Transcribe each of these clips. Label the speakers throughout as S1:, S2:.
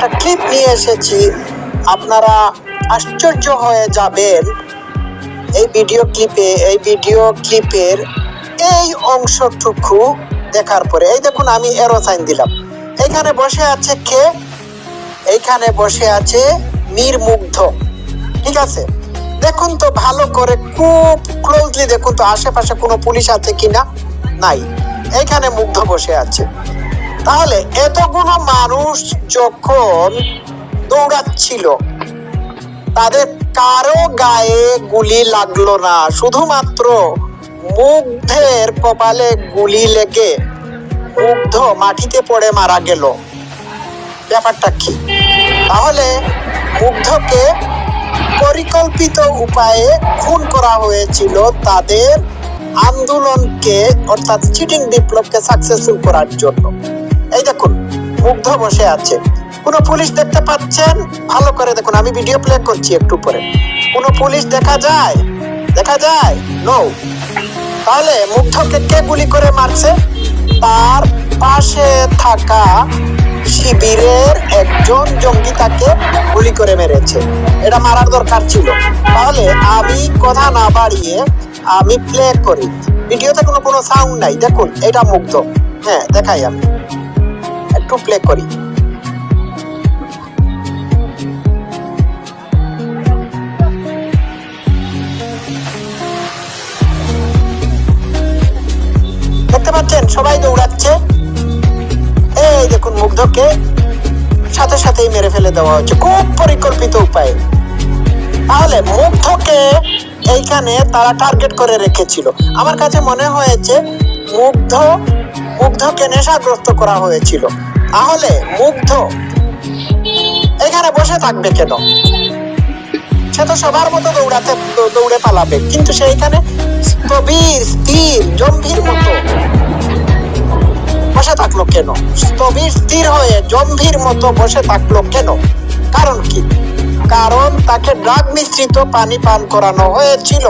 S1: একটা ক্লিপ নিয়ে এসেছি, আপনারা আশ্চর্য হয়ে যাবেন এই ভিডিও ক্লিপের এই অংশটুকু দেখার পরে। এই দেখুন, আমি এরো সাইন দিলাম। এইখানে বসে আছে কে? এইখানে বসে আছে মীর মুগ্ধ। ঠিক আছে, দেখুন তো ভালো করে, খুব ক্লোজলি দেখুন তো আশেপাশে কোনো পুলিশ আছে কিনা। নাই, এইখানে মুগ্ধ বসে আছে। তাহলে এতগুলো মানুষ যখন দৌড়াচ্ছিল, তাদের কারো গায়ে গুলি লাগলো না, শুধুমাত্র মুগ্ধের কপালে গুলি লেগে মুগ্ধ মাটিতে পড়ে মারা গেল। ব্যাপারটা কি? তাহলে মুগ্ধকে পরিকল্পিত উপায়ে খুন করা হয়েছিল তাদের আন্দোলনকে, অর্থাৎ চিটিং বিপ্লবকে সাকসেসফুল করার জন্য। এই দেখুন, মুগ্ধ বসে আছে। কোনো পুলিশ দেখতে পাচ্ছেন? ভালো করে দেখুন, আমি ভিডিও প্লে করছি একটু পরে। কোনো পুলিশ দেখা যায়? নো। তাহলে মুগ্ধকে কে গুলি করে মারছে? তার পাশে থাকা শিবিরের একজন জঙ্গি তাকে গুলি করে মেরেছে। এটা মারার দরকার ছিল। তাহলে আমি কথা না বাড়িয়ে আমি প্লে করি। ভিডিওতে কোনো সাউন্ড নাই। দেখুন, এটা মুগ্ধ। হ্যাঁ, দেখাই, আমি একটু প্লে করি। দেখতে পাচ্ছেন, সবাই দৌড়াচ্ছে। এই দেখুন, মুগ্ধকে সাথে সাথেই মেরে ফেলে দেওয়া হচ্ছে খুব পরিকল্পিত উপায়ে। তাহলে মুগ্ধকে এইখানে তারা টার্গেট করে রেখেছিল। আমার কাছে মনে হয়েছে মুগ্ধকে নেশাগ্রস্ত করা হয়েছিল। তাহলে মুগ্ধ এখানে বসে থাকবে কেন? সে তো সবার মতো দৌড়ে পালাবে, কিন্তু সে এখানে স্থবির, স্থির, জম্ভীর মতো বসে থাকলো কেন? স্থবির, স্থির হয়ে জম্ভীর মতো বসে থাকলো কেন? কারণ কি? কারণ তাকে ড্রাগ মিশ্রিত পানি পান করানো হয়েছিল।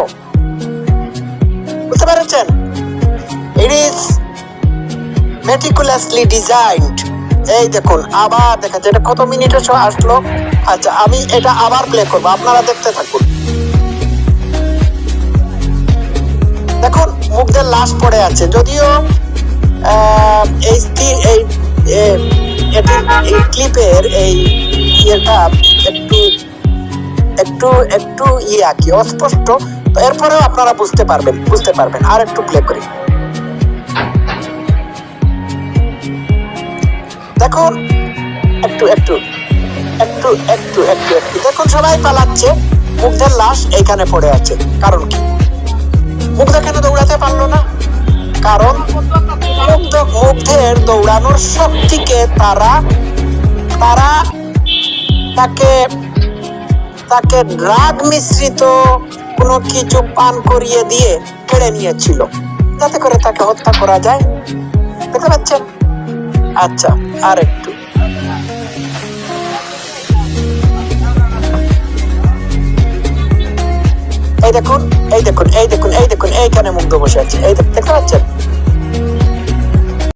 S1: বুঝতে পেরেছেন? It is meticulously designed. এই দেখুন, আবার দেখাচ্ছে। এটা কত মিনিটে আসলো? আচ্ছা, আমি এটা আবার প্লে করবো, আপনারা দেখতে থাকুন। দেখুন, মুগ্ধের লাশ পড়ে আছে। যদিও এই ক্লিপের এই ইয়েটা একটু কি অস্পষ্ট, এরপরেও আপনারা বুঝতে পারবেন। আর একটু প্লে করি। দেখুন, একটু দেখুন, সবাই পালাচ্ছে। মুগ্ধের লাশ এইখানে পড়ে আছে। কারণ কি? মুগ্ধ কেন দৌড়াতে পারলো না? কারণ মুগ্ধের দৌড়ানোর শক্তিকে তারা তাকে ড্রাগ মিশ্রিত কোনো কিছু পান করিয়ে দিয়ে কেড়ে নিয়েছিল, যাতে করে তাকে হত্যা করা যায়। দেখতে পাচ্ছেন? আচ্ছা, আর একটু। এই দেখুন, এইখানে মুগ্ধ বসে আছে। এই দেখতে পাচ্ছেন?